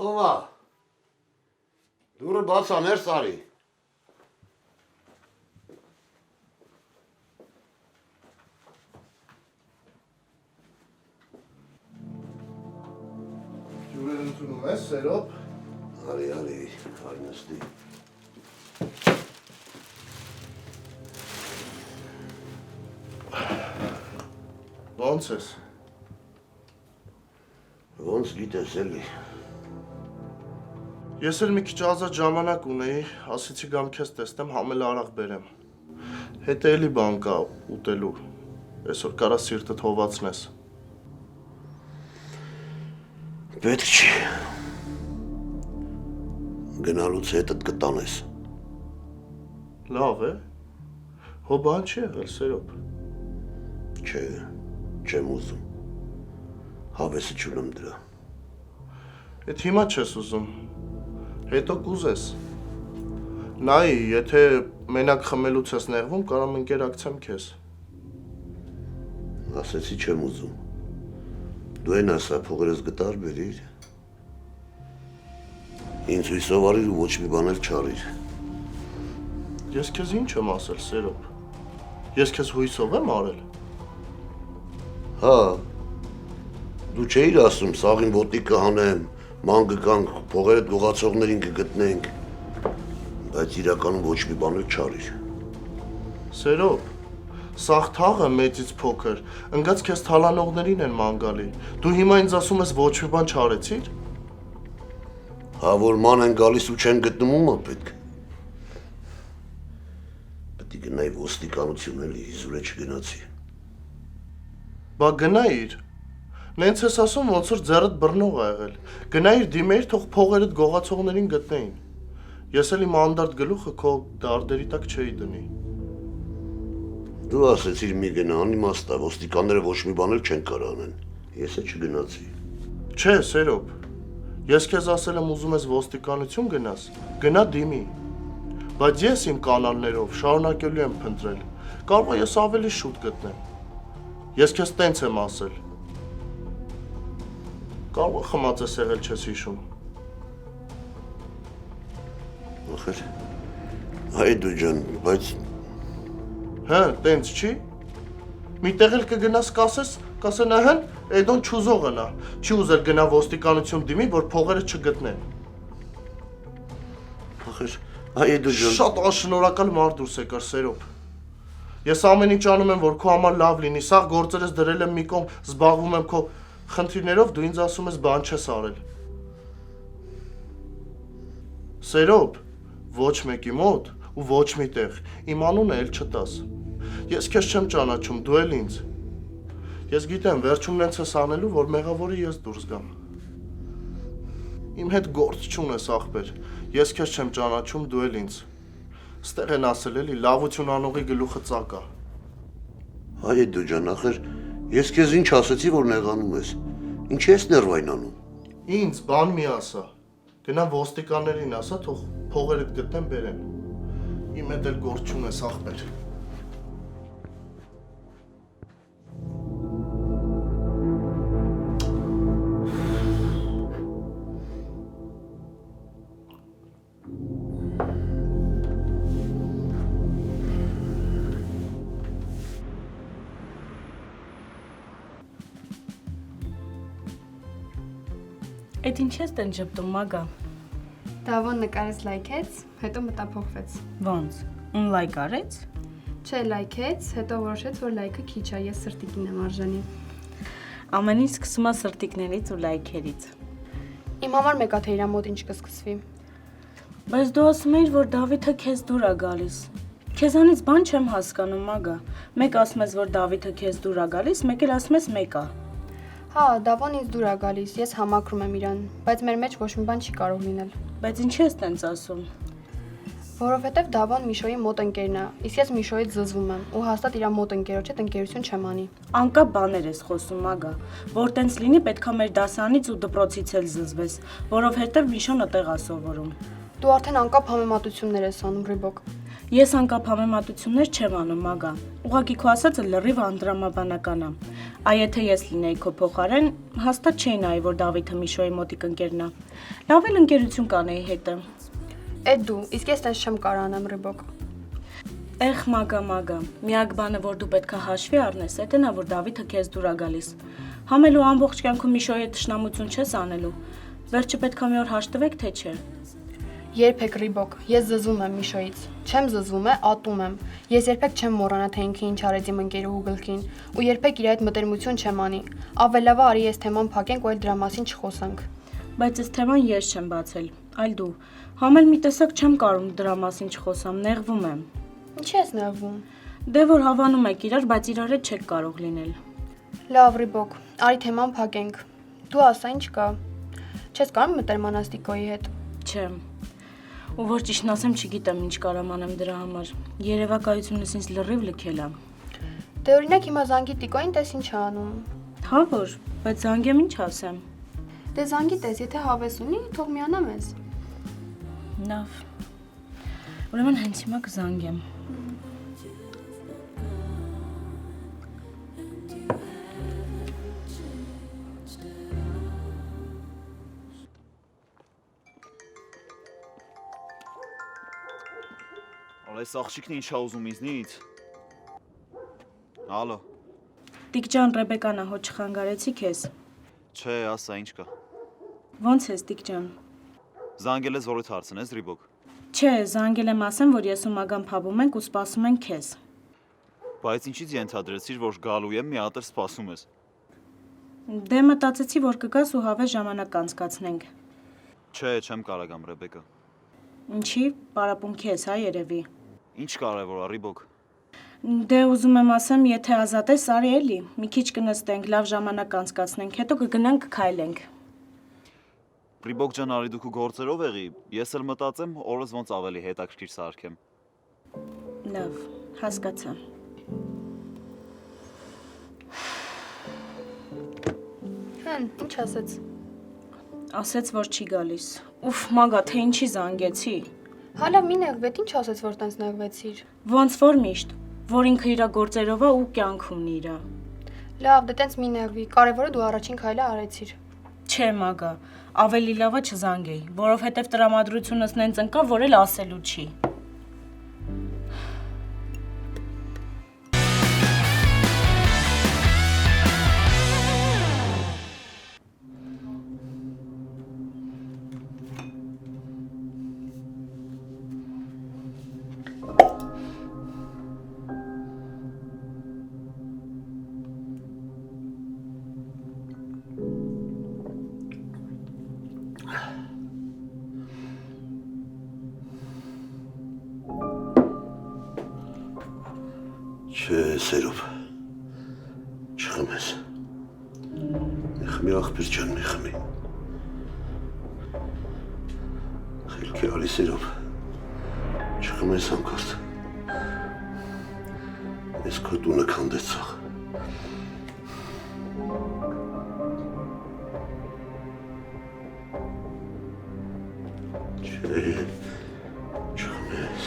ով է։ Դուրը բաց ա, ներս արի։ Ջուրեր ընդունում ես, Սերոպ։ Արի, արի նստի։ Ոնց ես։ Ոնց գիտես էլի։ Ես էլ մի քիչ ազատ ժամանակ ունեի, ասեցի գամ քեզ տեսնեմ, համել արաղ բերեմ։ Հետը էլի բան կա ուտելու։ Այսօր կարա սիրտդ հովացնես։ Պետք չի։ Գնալուց հետդ կտանես։ Լավ է։ Հո բան չի եղել, Սերոպ։ Չէ, չեմ ուզում։ Հավեսը չունեմ դրա։ Էդ հիմա չես ուզում։ Հետո կուզես։ Նայ, եթե մենակ խմելուց ես նեղվում, կարամ ընկերակցեմ քեզ։ Ասեցի չեմ ուզում։ Դու են ասա փողերս գտարբերիր։ Ինձ հույսով արիր ու ոչ մի բան էլ չարիր։ Ես քեզ ինչ եմ ասել, Սերոպ։ Ես քեզ հույսով եմ արել։ Հա, դու չէիր ասում, սաղին ոտի կհանեմ, ման գկանք, փողերդ գողացողներին կգտնենք, բայց իրականում ոչ մի բան էլ չարիր։ Սերոպ, սաղ թաղը մեծից փոքր, ընկած քեզ թալանողներին են ման գալի։ Դու հիմա ինձ ասում ես ոչ մի բան չարեցիր։ Հա, որ ման են գալիս ու չեն գտնում ումա պետք։ Պետք է գնայի ոստիկանություն էլի, իզուր է չգնացի։ Բա գնայիր։ Նենց ես ասում, ոնց որ ձեռդ բռնող ա եղել։ Գնայիր դիմեիր, թող փողերդ գողացողներին գտնեին։ Ես էլ իմ անդարդ գլուխը քո դարդերի տակ չէի դնի։ Դու ասեցիր մի գնա, անիմաստ է, ոստիկանները ոչ մի բան էլ չեն կարող անեն։ Ես է չգնացի։ Չէ, Սերոպ։ Ես քեզ ասել եմ ուզում ես ոստիկանություն գնաս, գնա դիմի։ Բայց ես իմ կանալներով շարունակելու եմ փնտրել։ Կարող է ես ավելի շուտ գտնեմ։ Ես քեզ տենց եմ ասել։ Կարող է խմած ես եղել չես հիշում։ Ախր, հայ դու ջան, բայց Հա, տենց չի։ Մի տեղ էլ կգնաս կասես, կասեն ահեն, Էդոն չուզողն է, չի ուզել գնա ոստիկանություն դիմի, որ փողերը չգտնեն։ ախր, հայ դու ջան։ Շատ անշնորհակալ մարդ դուրս եկար, Սերոպ։ Ես ամեն ինչ անում եմ, որ քո համար լավ լինի, սաղ գործերս դրել եմ մի կողմ, զբաղվում եմ քո խնդիրներով, դու ինձ ասում ես բան չես արել։ Սերոպ, ոչ մեկի մոտ ու ոչ մի տեղ, իմ անունը էլ չտաս։ Ես քեզ չեմ ճանաչում, դու էլ ինձ։ Ես գիտեմ, վերջում նենց ես անելու, որ մեղավորի ես դուրս գամ։ Իմ հետ գործ չունես, ախպեր, ես քեզ չեմ ճանաչում, դու էլ ինձ։ Ստեղ են ասել էլի, լավություն անողի գլուխը ծակ է։ Հայ դու ջան, ախր, ես քեզ ինչ ասեցի, որ նեղանում ես։ Ինչ ես ներվայնանում։ Ինձ բան մի ասա։ Գնա ոստիկաններին ասա, թող փողերդ գտնեն բերեն։ Իմ հետ էլ գործ չունես, ախպեր։ Էդ ինչ ես տեն ճպտում, մագա։ Դավոն նկարեց լայքեց, հետո մտափոխվեց։ Ոնց, ուն լայք արեց։ Չէ, լայքեց, հետո որոշեց, որ լայքը քիչ է, ես սրտիկին եմ արժանի։ Ամեն ինչ սկսում է սրտիկներից ու լայքերից։ Իմ համար մեկա թե իրա մոտ ինչ կսկսվի։ Բայց դու ասում էիր, որ Դավիթը քեզ դուր է գալիս։ Քեզանից բան չեմ հասկանում, մագա։ Մեկ ասում ես, որ Դավիթը քեզ դուր է գալիս, մեկ էլ ասում ես մեկա։ Հա, Դավոն ինձ դուր է գալիս, ես համակրում եմ իրան, բայց մեր մեջ ոչ մի բան չի կարող լինել։ Բայց ինչի ես տենց ասում։ Որովհետև Դավոն Միշոյի մոտ ընկերն է, իսկ ես Միշոյից զզվում եմ ու հաստատ իրա մոտ ընկերոջ հետ ընկերություն չեմ անի։ Անկապ բաներ ես խոսում, մագա, որ տենց լինի պետքա մեր դասարանից ու դպրոցից էլ զզվես, որովհետև Միշոն այդտեղ է սովորում։ Դու արդեն անկապ համեմատություններ ես անում, Ռիբոկ։ Ես անկապ համեմատություններ չեմ անում, մագա։ Ուղղակի քո ասածը լրիվ անդրամաբանական է։ Այ եթե ես լինեի քո փոխարեն, հաստատ չէի նայի, որ Դավիթը Միշոյի մոտիկ ընկերն է։ Լավ էլ ընկերություն կանեի հետը։ Էդ դու, իսկ ես տես չեմ կարող անեմ Ռիբոկ։ Էխ մագա, միակ բանը, որ դու պետքա հաշվի առնես, էդ նա, որ Դավիթը քեզ դուր է գալիս։ Համելու ամբողջ կյանքում Միշոյի հետ թշնամություն չես անելու։ Վերջը պետքա մի օր հաշտվեք, թե չէ։ Երբեք Ռիբոկ, ես զզվում եմ Միշոյից։ Չեմ զզվում, ատում եմ։ Ես երբեք չեմ մոռանա, թե ինքը ինչ արեց իմ ընկերուհու գլխին, ու երբեք իր այդ մտերմություն չեմ անի։ Ավելավա արի ես թեման փակենք ու այլ դրա մասին չխոսանք։ Բայց այս թեման ես չեմ բացել, այլ դու։ Համել մի տեսակ չեմ կարող դրա մասին չխոսամ, նեղվում եմ։ Ինչ ես նեղվում։ Դե որ հավանում եք իրար, բայց իրար հետ չեք կարող լինել։ Լավ Ռիբոկ, արի թեման փակենք։ Դու ասա ինչ կա։ Չես կարող մտել Մանաստիկոյի հետ։ Չեմ։ Ու որ ճիշտն ասեմ, չգիտեմ ինչ կարամ անեմ դրա համար։ Երևակայությունս ինձ լրիվ լքել է։ Դե օրինակ հիմա զանգի Տիկոին տես ինչ է անում։ Հա որ, բայց զանգեմ ինչ ասեմ։ Դե զանգի տես, եթե հավես ունի, թող միանա մեզ։ Լավ։ Ուրեմն հենց հիմա կզանգեմ։ Այս աղջիկն ինչ ա ուզում ինձնից։ Ալո։ Տիկ ջան, Ռեբեկան ա, հո չխանգարեցի քեզ։ Չէ, ասա ինչ կա։ Ոնց ես, Տիկ ջան։ Զանգել ես որդ հարցնես Ռիբոկ։ Չէ, զանգել եմ ասեմ, որ ես ու Մագան փաբում ենք ու սպասում ենք քեզ։ Բայց ինչից ենթադրեցիր, որ գալու եմ մի հատ սպասում ես։ Դե մտածեցի, որ կգաս ու հավես ժամանակ անցկացնենք։ Չէ, չեմ կարող գամ Ռեբեկա։ Ինչի, պարապմունքի ես, հա երևի։ Ինչ կարևոր է Ռիբոկ։ Դե ուզում եմ ասեմ, եթե ազատ ես, արի էլի, մի քիչ կնստենք, լավ ժամանակ անցկացնենք, հետո կգնանք քայլենք։ Ռիբոկ ջան, արի դու քո գործերով եղի, ես էլ մտածեմ, օրս ոնց ավելի հետաքրքիր սարքեմ։ Լավ, հասկացա։ Հեն, ինչ ասեց։ Ասեց, որ չի գալիս։ Ուֆ, Մագա, թե ինչի զանգեցի։ Հալա մի նեղվեց, ինչ ասեց, որ տենց նեղվեցիր։ Ոնց որ միշտ, որ ինքը իր գործերով է ու կյանք ունի իր։ Լավ, դե տենց մի նեղվի, կարևորը դու առաջին քայլը արեցիր։ Չէ, Մագա, ավելի լավը չզանգեի, որովհետև տրամադրությունս նենց ընկա, որ էլ ասելու չի։ Չէ, սերով։ Չխմես։ Մի խմի աղբյուր ջան, մի խմի։ Խելքի ալի սերով։ Չխմես անկարդ։ Ես քո տունը քանդեցող։ Չէ, չխմես։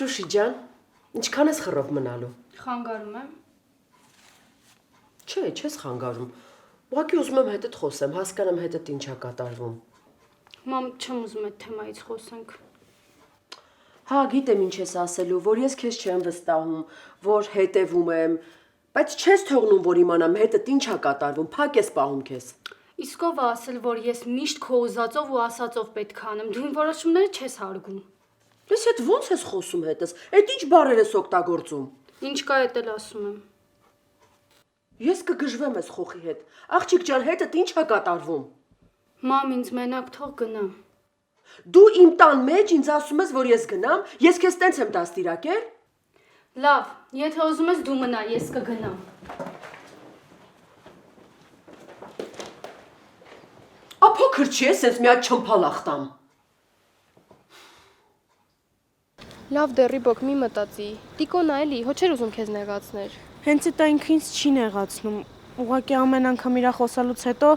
Շուշի ջան, ինչքան ես խռով մնալու։ Խանգարում եմ։ Չէ, չես խանգարում։ Ուղղակի ուզում եմ հետդ խոսեմ, հասկանամ հետդ ինչ է կատարվում։ Մամ, չեմ ուզում այդ թեմայից խոսենք։ Հա, գիտեմ ինչ ես ասելու, որ ես քեզ չեմ վստահում, որ հետևում եմ, բայց չես թողնում, որ իմանամ հետդ ինչ է կատարվում, փակ ես պահում քեզ։ Իսկ ով է ասել, որ ես միշտ քո ուզածով ու ասածով պետք է անեմ, դու իմ որոշումները չես հարգում։ Ես հետ ո՞նց ես խոսում հետս, այդ ինչ բառեր ես օգտագործում։ Ինչ կա էդ էլ ասում եմ։ Ես կգժվեմ ես խոխի հետ։ Աղջիկ ջան, հետդ ինչ է կատարվում։ Մամ, ինձ մենակ թող գնամ։ Դու իմ տան մեջ ինձ ասում ես, որ ես գնամ, ես քեզ տենց եմ դաստիարակել։ Լավ, եթե ուզում ես դու մնա, ես կգնամ։ Փոքր չի, ես sense մի հատ չմփալախտամ։ Լավ դե Ռիբոկ մի մտածի։ Տիկոնա էլի, հո չէր ուզում քեզ նեղացներ։ Հենց այդ ինքը ինձ չի նեղացնում։ Ուղղակի ամեն անգամ իրա խոսալուց հետո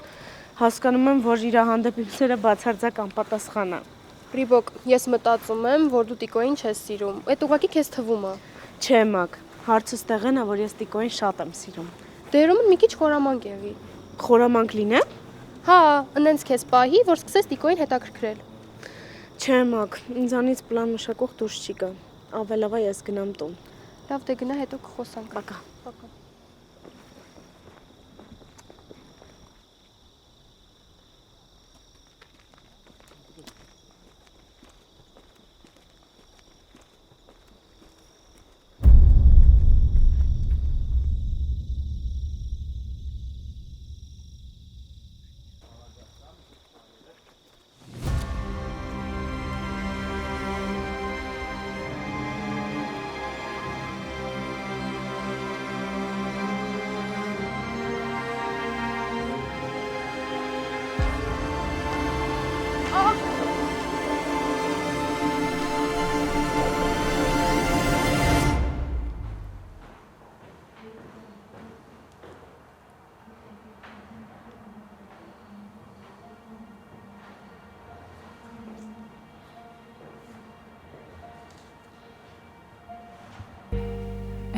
հասկանում եմ, որ իրա հանդեպ իմ սերը բացարձակ անպատասխան է։ Ռիբոկ, ես մտածում եմ, որ դու Տիկոին չես սիրում։ Այդ ուղղակի քեզ թվում է։ Չէ, Մակ, հարցը ստեղն է, որ ես Տիկոին շատ եմ սիրում։ Դերում մի քիչ խորամանկ եղի։ Խորամանկ լինե։ Հա, ընենց քեզ պահի, որ սկսես Տիկոին հետաքրքրել։ Չէ, Մակ, ինձանից պլան մշակող դուրս չի գա։ Ավելավա ես գնամ տուն։ Լավ դե գնա, հետո կխոսանք։ Պակա։ Պակա։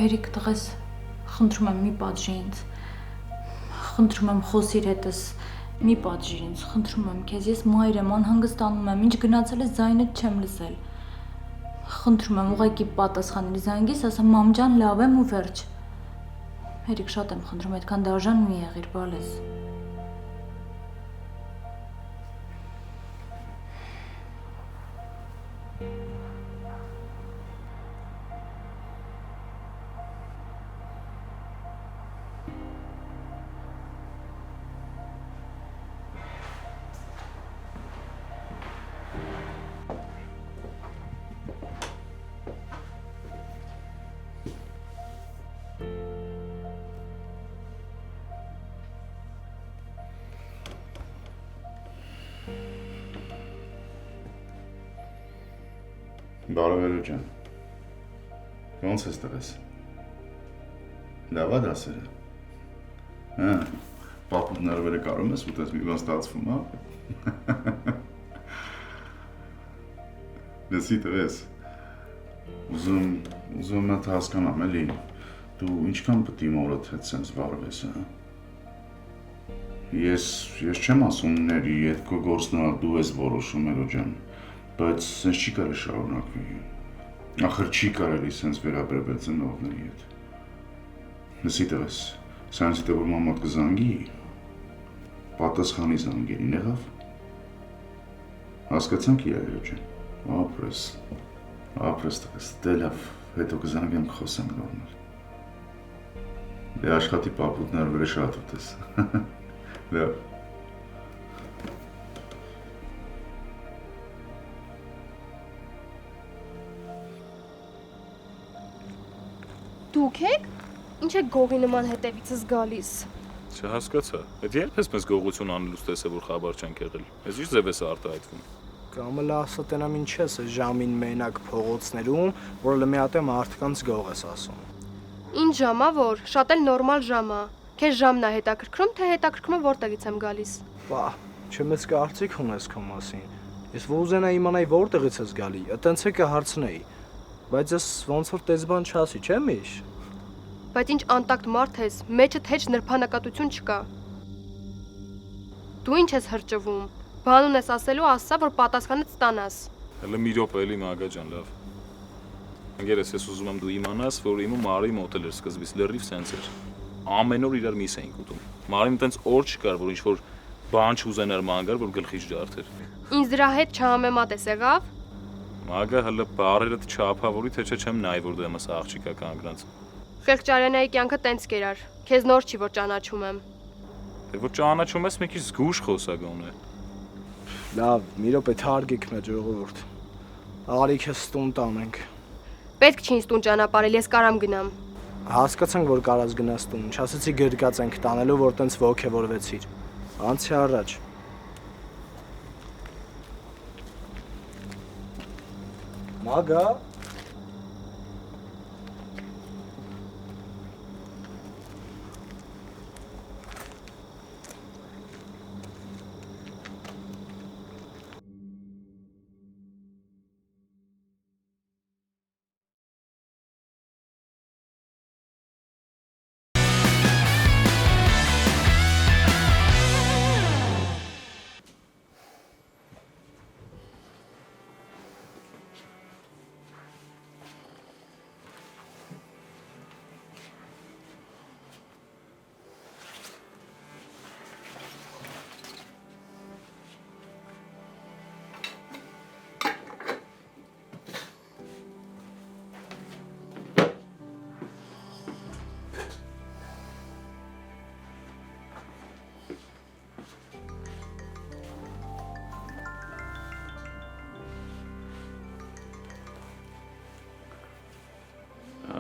Էրիկ տղես, խնդրում եմ մի պատժի ինձ, խնդրում եմ խոսիր հետս, մի պատժիր ինձ, խնդրում եմ քեզ, ես մայր եմ, անհանգստանում եմ, ինչ գնացել ես ձայնդ չեմ լսել, խնդրում եմ ուղղակի պատասխանել զանգիս, ասա մամ ջան լավ եմ ու վերջ, Էրիկ շատ եմ խնդրում, այդքան դաժան մի եղիր, բալես։ Բարևերո ջան, ոնց ես տղես, լավ է դասերը, պապուտ նարվերը կարում ես ուտես մի բան ստացվում, լսի տղես, ուզում եմ հասկանամ էլի, դու ինչքան պտի մորդ հետ սենց վարվես, ես չեմ ասում ների, ետ քո գործնալ դու ես որոշում էլո ջան, բայց սենց չի կարել շարունակվի, ախր չի կարելի սենց վերաբերվել ծնողների հետ, լսի տղես, սենց հետը որ մամատ կզանգի, պատասխանի զանգերին եղավ, հասկացանք իրայրո ջան, ապրես տղես, դե լավ, հետո կզանգեմ կխոսենք նորմալ, դե աշխատի պապուտներ վրը շատ ուտես, լավ, Դուք եք, ինչ եք գողի նման հետևիցս գալիս։ Չհասկացա, այդ երբ ես մեզ գողություն անելուց տեսա, որ խաբար չենք եղել, ես ինչ ձև ես արտահայտվում։ Կամը լասը տենամ ինչ ես ժամին մենակ փողոցներում, որ լմի ատե մարդկանց գող ես ասում։ Ինչ ժամա որ, շատ էլ նորմալ ժամա, քեզ ժամն է հետաքրքրում, թե հետաքրքրում է որտեղից եմ գալիս։ Բա, չմեծ կարծիք ունես քո մասին, ես ոզենա իմանայի որտեղից ես գալի, այտենց է կհարցնեի, բայց ես ոնց որ տես բան չասի, չէ միշ։ Բայց ինչ անտակտ մարդ ես, մեջդ հեչ նրբանակատություն չկա։ Դու ինչ ես հրճվում, բան ունես ասելու ասա, որ պատասխանը ստանաս։ Հələ մի րոպե էլի Մագա ջան, լավ։ Անգերես ես ուզում եմ դու իմանաս, որ իմը Մարի մոտել էր սկզբից լրիվ սենց էր։ Ամեն օր իրար միս էինք ուտում։ Մարին տենց օր չկար, որ ինչ-որ բան չուզենար Մագար, որ գլխից ջարդեր։ Ինձ դրա հետ չհամեմատ ես եղավ։ Մագա հələ բարերդ չափավորի, թե չէ չեմ նայ, որ դեմս աղջիկա կանգնած։ Խեղճարյանայի կյանքը տենց կերար, քեզ նոր չի որ ճանաչում եմ։ Դե որ ճանաչում ես մի քիչ զգուշ խոսա գոնե։ Լավ, մի րոպե թարգեք մեծ ժողովուրդ։ Աղալիքը ստուն տանենք։ Պետք չի ինձ տուն ճանապարհել, ես կարամ գնամ։ Հասկացանք, որ կարաս գնաս տուն, չասեցի գրկած ենք տանելու, որ տենց ոգևորվեցիր։ Անցի առաջ։ Մագա։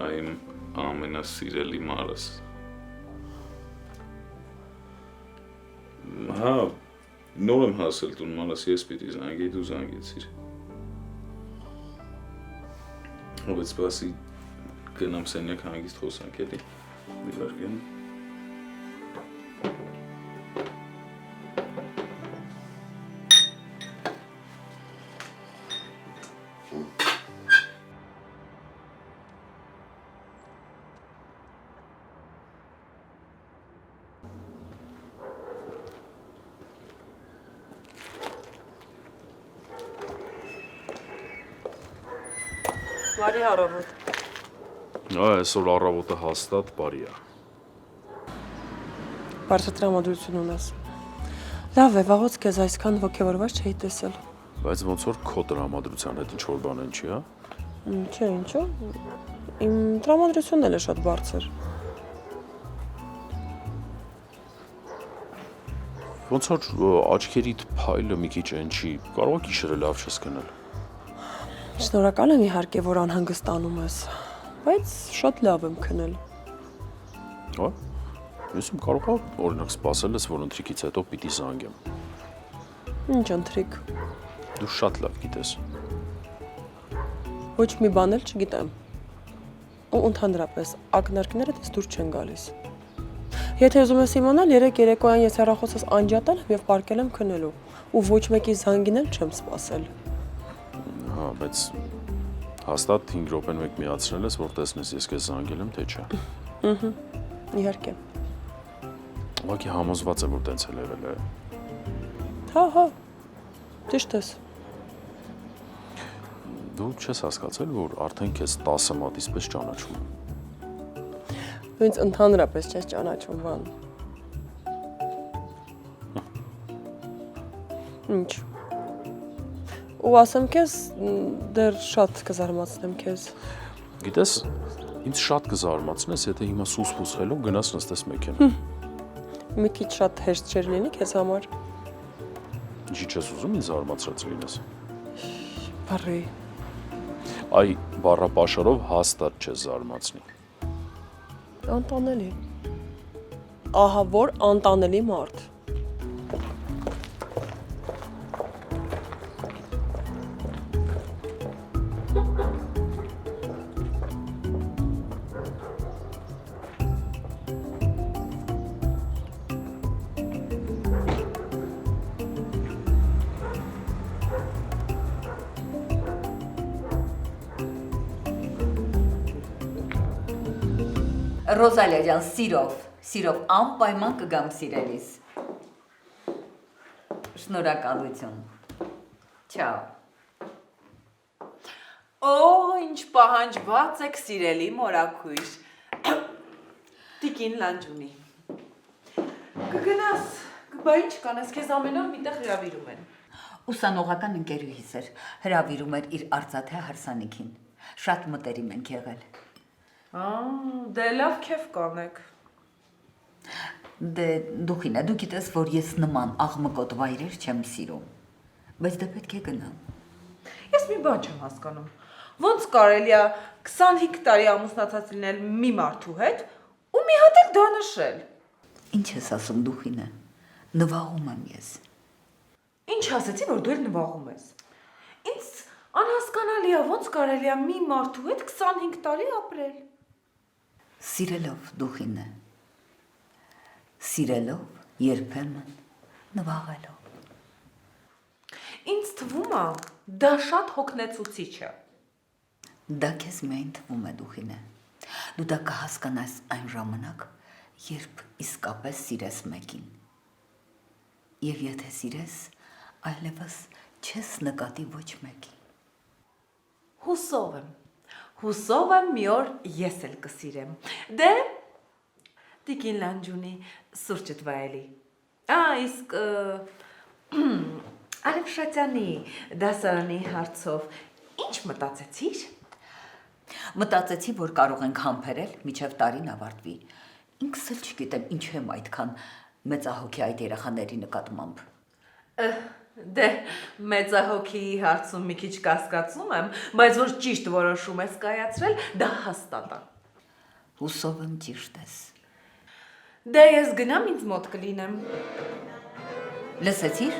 Այմ ամենասիրելի մարս։ Հա, նոր եմ հասել տուն մարս, ես պիտի զանգեի, դու զանգեցիր։ Բայց սպասի գնամ սենյակ հանգիստ խոսանք էլի։ Մի վարկեն։ Բարի առավոտ։ Այսօր առավոտը հաստատ բարի է։ Բարձր տրամադրություն ունես։ Լավ է, վաղուց քեզ այսքան ոգևորված չէի տեսել։ Բայց ոնց որ քո տրամադրության հետ ինչ-որ բան են չի, հա։ Չէ, ինչու։ Իմ տրամադրությունն էլ է շատ բարձր։ Ոնց որ աչքերիդ փայլը մի քիչ են չի, կարող է գիշերը լավ չես գնել։ Շնորհակալ եմ իհարկե, որ անհանգստանում ես, բայց շատ լավ եմ քնել։ Հա։ Ես կարող եմ օրինակ սպասել ես, որ ընթրիքից հետո պիտի զանգեմ։ Ինչ ընթրիք։ Դու շատ լավ գիտես։ Ոչ մի բան էլ չգիտեմ։ Ու ընդհանրապես ակնարկները դες դուր չեն գալիս։ Եթե ուզում ես իմանալ, երեք երեկոյան ես հեռախոսս անջատել եմ եւ պարկել եմ քնելու, ու ոչ մեկի զանգին էլ չեմ սպասել։ Հա, բայց հաստատ 5 րոպեն մեկ միացրել ես, որ տեսնես ես քեզ զանգել եմ, թե չէ։ Ահա, իհարկե։ Ուղղակի համոզված եմ, որ տենց էլ եղել է։ Հա, ճիշտ ես։ Դու չես հասկացել, որ արդեն քեզ 10 մատից պես ճանաչում եմ։ Դու ինձ ընդհանրապես չես ճանաչում, Վան։ Ինչ։ Ու ասեմ քեզ, դեռ շատ կզարմացնեմ քեզ։ Գիտես, ինձ շատ կզարմացնես, եթե հիմա սուս-փուս խելոք գնաս նստես մեքենա։ Մի քիչ շատ հեշտ չէր լինի քեզ համար։ Ինչի՞ չես ուզում ինձ զարմացրած լինես։ Բարի։ Այ բառապաշարով հաստատ չես զարմացնի։ Անտանելի։ Ահա որ անտանելի մարդ։ Ռոզալիա ջան, սիրով անպայման կգամ սիրելիս։ Շնորհակալություն։ Չաո։ Օ, ինչ պահանջված եք սիրելի մորաքույր։ Տիկին լանջունի։ Կգնաս, բա ինչ կանես, քեզ ամեն օր միտեղ հրավիրում են։ Ուսանողական ընկերուհիս էր, հրավիրում էր իր արծաթե հարսանիքին։ Շատ մտերիմ ենք եղել։ Դե լավ քեֆ կանեք։ Դե դուքինա, դու գիտես, որ ես նման աղմկոտ վայրեր չեմ սիրում։ Բայց դա պետք է գնամ։ Ես մի բան չեմ հասկանում։ Ոնց կարելի է 25 տարի ամուսնացած լինել մի մարդու հետ ու մի հատ էլ դա նշել։ Ինչ ես ասում Դուխինե։ Նվաղում եմ ես։ Ինչ ասեցի, որ դու էլ նվաղում ես։ Ինձ անհասկանալի է, ոնց կարելի է մի մարդու հետ 25 տարի ապրել։ Սիրելով Դուխինե։ Սիրելով երբեմն նվաղելով։ Ինձ թվում է, դա շատ հոգնեցուցիչ է։ Դա քեզ միայն թվում է Դուխինե։ Դու դա կհասկանաս այն ժամանակ, երբ իսկապես սիրես մեկին։ Եվ եթե սիրես, այլևս չես նկատի ոչ մեկին։ Հուսով եմ։ Հուսով եմ մի օր ես էլ կսիրեմ։ Դե Տիկին Լանջունի սուրճդ վայելի։ Իսկ Արևշատյանի դասարանի հարցով ինչ մտածեցիր։ Մտածեցի, որ կարող ենք համբերել միջև տարին ավարտվի։ Ինքս էլ չգիտեմ ինչու եմ այդքան մեծահոգի այդ երեխաների նկատմամբ։ Դե մեծահոգիի հարցում մի քիչ կասկածում եմ, բայց որ ճիշտ որոշում ես կայացրել, դա հաստատ է։ Հուսով եմ ճիշտ ես։ Դե ես գնամ ինձ մոտ կլինեմ։ Լսեցիր։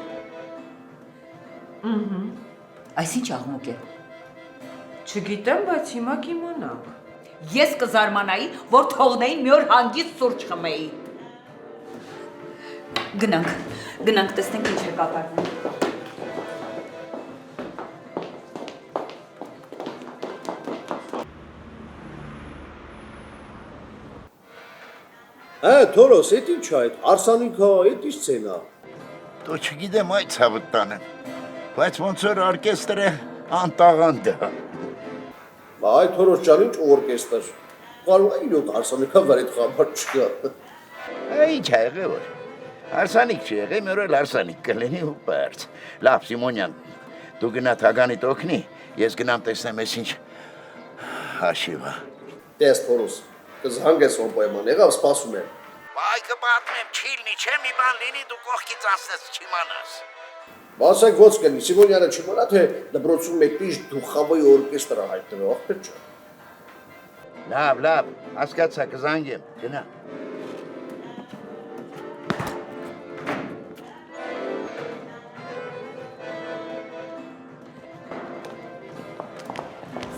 Այսինչ աղմուկ է։ Չգիտեմ, բայց հիմա կիմանանք։ Ես կզարմանայի, որ թողնեին մի օր հանգիստ սուրճ խմեի։ Գնանք, տեսնենք ինչ է կատարվում։ Թորոս, էդ ինչ է այդ, Արսանիքա, էդ ինչ ցենա։ Դու չգիտեմ այդ ցավդ տանը, բայց ոնց որ օրկեստրը անտաղանդ է։ Այ Թորոս ջան, ինչ օրկեստր։ Կարող է իրոք Արսանիքա վեր այդ խաբար չկա։ Ինչ է եղել որ։ Արսանիկ չի եղել, մի օր էլ Արսանիկ կլինի ու պարզ։ Լավ, Սիմոնյան, դու գնա Թագանիդ օգնի, ես գնամ տեսնեմ ես ինչ հաշիվը։ Տես Թորոս, կզհանգես ոն պայման, եղավ սպասում եմ։ Այ կպատմեմ, չի լինի, չէ մի բան լինի, դու կողքից անցնես չիմանաս։ Բասակ ոնց կլինի, Սիմոնյանը չիմանա, թե դպրոցում մեկ միշտ դուխավոյ օրկեստր է հայտնվել, աղբեր չէ։ Լավ, հասկացա, կզանգեմ, գնա։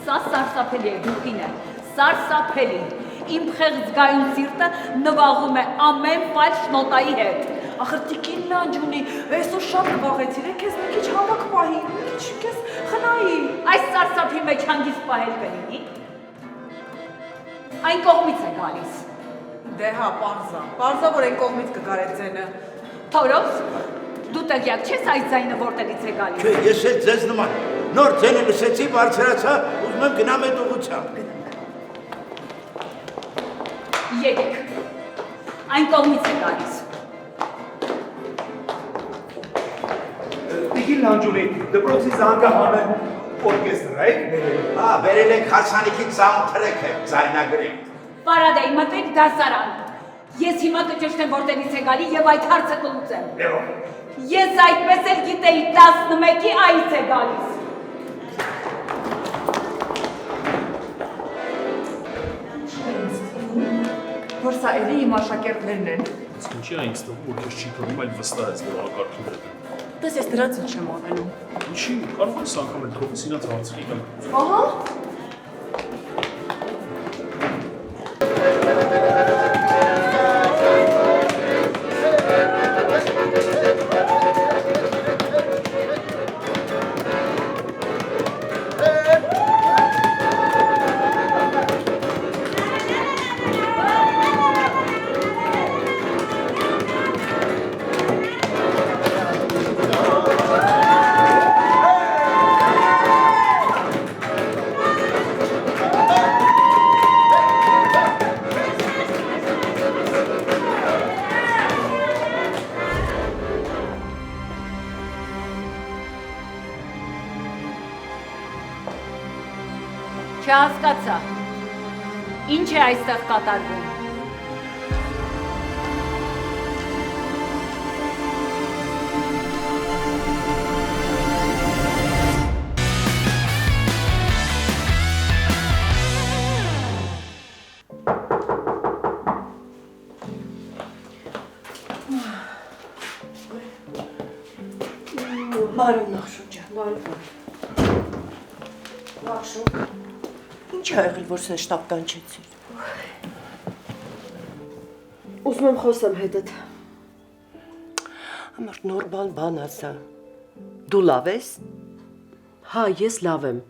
Սա սարսափելի է, Դուխինե, սարսափելի։ Իմ խեղճ զգայուն սիրտը նվաղում է ամեն ֆալշ նոտայի հետ։ Ախր Տիկին Լանջունի, այսօր շատ նվաղեցիր, քեզ մի քիչ հավաք պահի, մի քիչ քեզ խնայի։ Այս սարսափի մեջ հանգիստ պահել կլինի։ Այն կողմից է գալիս։ Դե հա, պարզա, որ այն կողմից կգարեց ձենը։ Թորոս, դու տեղյակ չես այս ձայնը որտեղից է գալիս։ Չէ, ես էլ ձեզ նման նոր ձենը լսեցի, բարձրացա, ուզում եմ գնամ այդ ուղղությամբ։ Եկեք, այն կողմից է գալիս։ Տիկին Լանջունի, դպրոցի զանգահանը օրկեստր եք բերել։ Հա, բերել ենք Հարսանիքի սաունդթրեքը, ձայնագրենք։ Պարադեի, մտեք դասարան։ Ես հիմա կճշտեմ որտեղից է գալի եւ այդ հարցը կլուծեմ։ Ես այդպես էլ գիտեի 11-ի այց է գալիս։ Որ սա էլի իմ աշակերտներն են։ Իսկ ինչի է ինձ թվում, որ քեզ չի թվում, այլ վստահ ես որ ակարգում է։ Դες ես դրանց ինչ եմ անելու։ Ինչի, կարող ես անգամ էլ թողես իրաց հարցրի կամ։ Ահա։ Չհասկացա։ Ինչ է այստեղ կատարվում։ Բարև Նախշուն ջան, բարև։ Նախշուն։ Ինչ ա եղել, որ սեն շտապ կանչեցիր։ Ուզում եմ խոսեմ հետդ։ Ամր նոր բան ասա։ Դու լավ ես։ Հա, ես լավ եմ։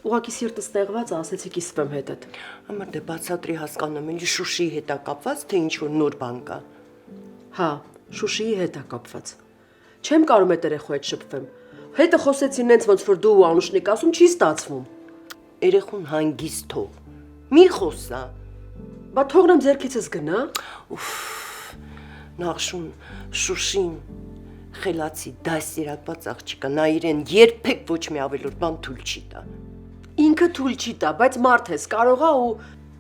Ուղղակի սիրտս տեղված ասեցի կիսվեմ հետդ։ Ամր դե բացատրի հասկանում եմ, Շուշիի հետ է կապված, թե ինչ որ նոր բան կա։ Հա, Շուշիի հետ է կապված։ Չեմ կարող այդ երեխու հետ շփվեմ։ Հետը խոսեցին նենց ոնց որ դու ու Անուշնիկ ասում չի ստացվում։ Երեխուն հանգիստ թող։ Մի խոսա։ Բա թողնեմ ձերքիցս գնա։ Նախշուն, Շուշին խելացի դասերակված աղջիկա, նա իրեն երբեք ոչ մի ավելորդ բան թույլ չի տա։ Ինքը թույլ չի տա, բայց մարդ ես, կարողա ու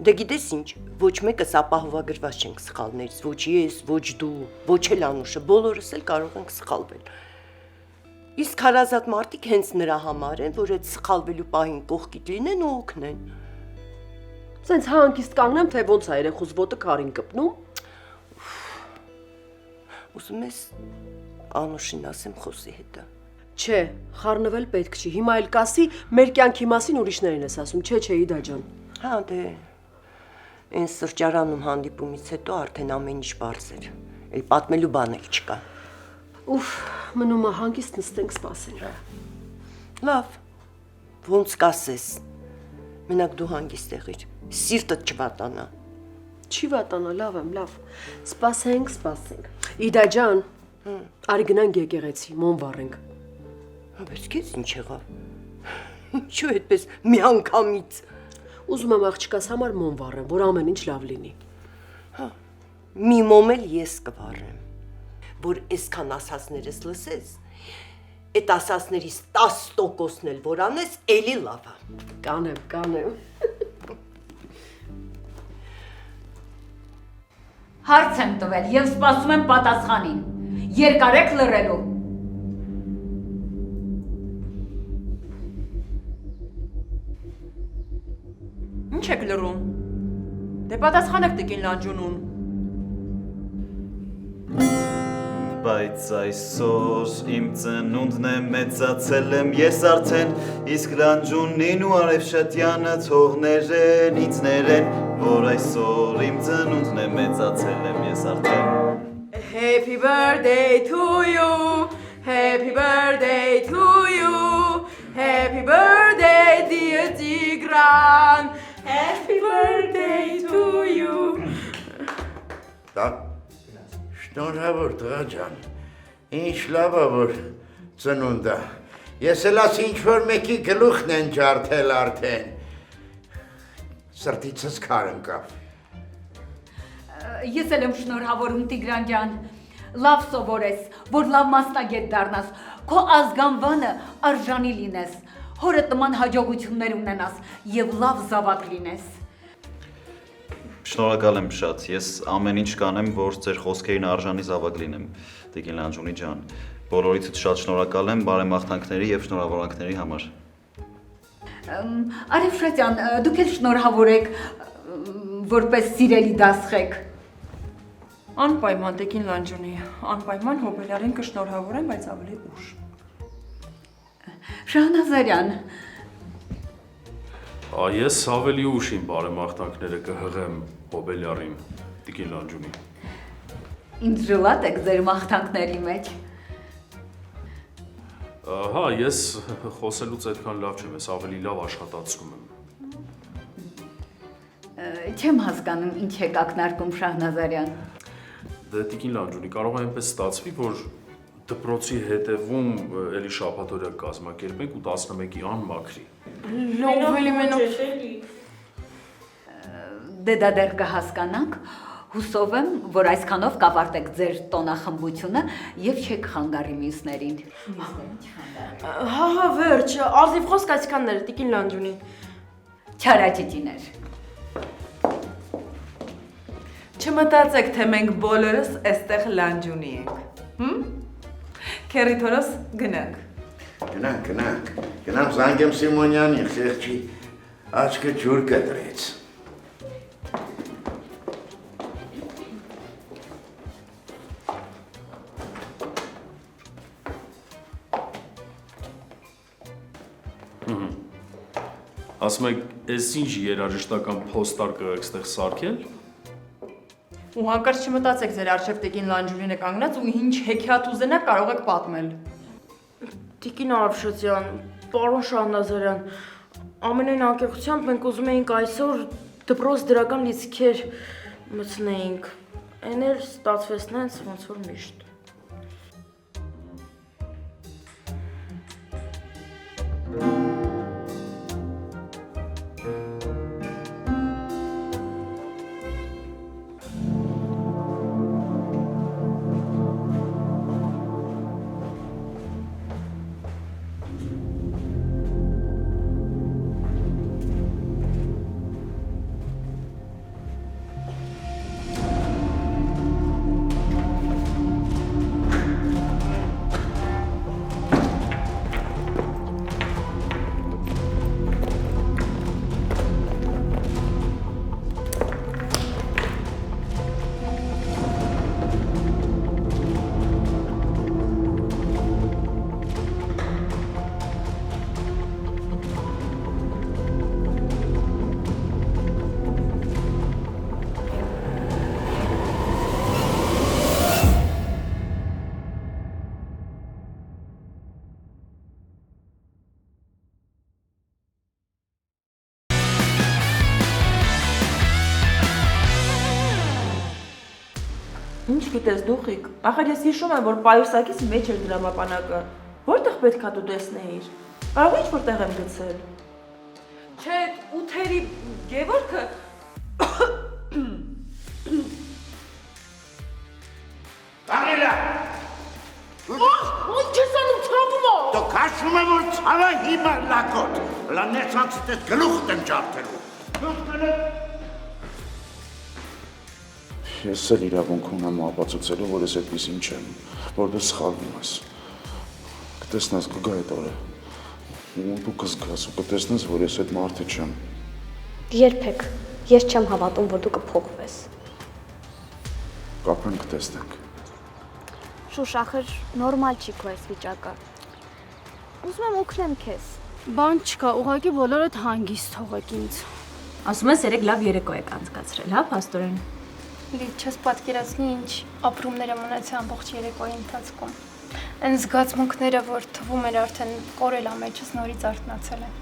դե գիտես ինչ, ոչ մեկս ապահովագրված չենք սխալներից, ոչ ես, ոչ դու, ոչ էլ Անուշը, բոլորս էլ կարող ենք սխալվել։ Իսկ հարազատ մարդիկ հենց նրա համար են, որ այդ սխալվելու պահին կողքիդ լինեն ու օգնեն։ Սենց հանգիստ կանգնեմ, թե ոնց է երեխուս ոտը քարին կպնում։ Ուզում ես Անուշին ասեմ խոսի հետը։ Չէ, խառնվել պետք չի։ Հիմա էլ կասի մեր կյանքի մասին ուրիշներին ես ասում, չէ, Իդա ջան։ Հա, դե այն սրճարանում հանդիպումից հետո արդեն ամեն ինչ բարձ էր։ Էլ պատմելու բան էլ չկա։ Ուֆ, մնում է հանգիստ նստենք սպասենք։ Լավ, ոնց կասես։ Մենակ դու հանգիստ եղիր, սիրտդ չվատանա։ Չի վատանա, լավ եմ, լավ։ Սպասենք։ Իդա ջան, արի գնանք եկեղեցի, մոմ վառենք։ Բայց քեզ ինչ եղավ։ Ինչու այդպես միանգամից։ Ուզում եմ աղջկաս համար մոմ վառեմ, որ ամեն ինչ լավ լինի։ Հա, մի մոմ էլ ես կվառեմ, որ այսքան ասածներս լսես, այդ ասածներից 10%-ն էլ որ անես, էլի լավ է։ Կանեմ։ Հարց եմ տվել եւ սպասում եմ պատասխանին։ Երկար եք լռելու։ Ինչ եք լռում։ Դե պատասխանեք տիկին Լանջունուն։ Բայց այսօր իմ ծնունդն է, մեծացել եմ ես արդեն, իսկ Լանջունին ու Արևշատյանը թողներ են, ինձ ներեն, որ այսօր իմ ծնունդն է, մեծացել եմ ես արդեն։ Happy birthday to you, happy birthday to you, happy birthday dear Tigran, happy birthday to you. Շնորհավոր տղա ջան, ինչ լավ է որ ծնունդ է, ես էլ ասի ինչ-որ մեկի գլուխն են ջարդել արդեն, սրտիցս քար ընկավ։ Ես էլ եմ շնորհավորում Տիգրան ջան, լավ սովորես, որ լավ մասնագետ դառնաս, քո ազգանվանը արժանի լինես, հորդ նման հաջողություններ ունենաս եւ լավ զավակ լինես։ Շնորհակալ եմ շատ, ես ամեն ինչ կանեմ, որ ձեր խոսքերին արժանի զավակ լինեմ, Տիկին Լանջունի ջան, բոլորիցդ շատ շնորհակալ եմ բարեմաղթանքների եւ շնորհավորանքների համար։ Արևշատյան, դուք էլ շնորհավոր եք, որպես սիրելի դասխեք։ Անպայման Տիկին Լանջունի, անպայման Հոբելյարին կշնորհավորեմ, բայց ավելի ուշ։ Շահնազարյան։ Ես ավելի ուշ իմ բարեմաղթանքները կհղեմ Հոբելյարին, Տիկին Լանջունի։ Ինձ ժլատ եք ձեր մաղթանքների մեջ։ Հա, ես խոսելուց այդքան լավ չեմ, ես ավելի լավ աշխատացնում եմ։ Չեմ հասկանում ինչ եք ակնարկում Շահնազարյան։ Դե Տիկին Լանջունի, կարող է այնպես ստացվի, որ դպրոցի հետևում էլի շաբաթօրյա կազմակերպենք ու 11-ի անմաքրի։ Լավ էլի մենակ։ Դե դա դեռ կհասկանանք, հուսով եմ, որ այսքանով կավարտեք ձեր տոնախմբությունը եւ չեք խանգարի մյուսներին։ Հա, վերջ, ազնիվ խոսք այսքանները, Տիկին Լանջունի։ Չարաճճիներ։ Չմտածեք, թե մենք բոլորս այստեղ Լանջունի ենք։ Քերիթորոս գնանք։ Գնանք զանգեմ Սիմոնյանին, խեղճի աչքը ջուր կտրեց։ Ասում եք, այս ինչ երաժշտական փոստար կգաք ստեղ սարքել։ Ու հանկարծ չմտածեք ձեր արժև տիկին Լանջուրին է կանգնած ու ինչ հեքիաթ ուզենա կարող եք պատմել։ Տիկին Արաբշացյան, պարոն Շահնազարյան, ամենայն անկեղությամբ մենք ուզում էինք այսօր դպրոց դրական լիցքեր մտցնեինք։ Էն էլ ստացվեց նենց ոնց որ միշտ։ Ինչ գիտես դուխիկ, ախր ես հիշում եմ, որ պայուսակից մեջ էր դրամապանակը, որտեղ պետքա դու տեսնեիր, կարող ինչ որտեղ եմ գցել։ Չէ, Ութերի Գևորգը… Կարելա! Ինչ ես անում ծավում ա։ Դու կաշում եմ, որ ծավա հիմա լակոտ, լանեցանցիտ ես գլուխտ եմ ճարդելու։ Ես էլ իրավունք ունեմ ապացուցելու, որ ես այդպիսին չեմ, որ դու սխալվում ես։ Կտեսնես կգա այդ օրը։ Ու դու կզգաս ու կտեսնես, որ ես այդ մարդը չեմ։ Երբեք, ես չեմ հավատում, որ դու կփոխվես։ Կապենք կտեսնենք։ Շուշ, ախր նորմալ չի քո այս վիճակը։ Ուզում եմ օգնեմ քեզ։ Բան չկա, ուղղակի բոլորդ հանգիստ թողեք ինձ։ Ասում ես երեք լավ երեկո եք անցկացրել, հա, փաստորեն։ Լիդ չես պատկերացնի ինչ ապրումներ եմ ունեցել ամբողջ երեկոյի ընթացքում։ Այն զգացմունքները, որ թվում էր արդեն կորել ամեջս նորից արթնացել են։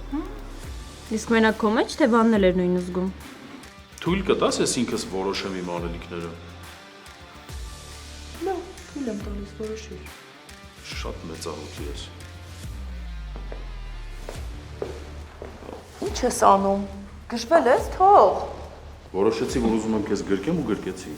Իսկ մենակ քո մեջ թե բանն էր նույն զգում։ Թույլ կտաս ես ինքս որոշեմ իմ անելիքները։ Լավ, թույլ եմ տալիս որոշիր։ Շատ մեծահոգի ես։ Ինչ ես անում։ Գժվել ես, թող։ Որոշեցի, որ ուզում եմ քեզ գրկեմ ու գրկեցի։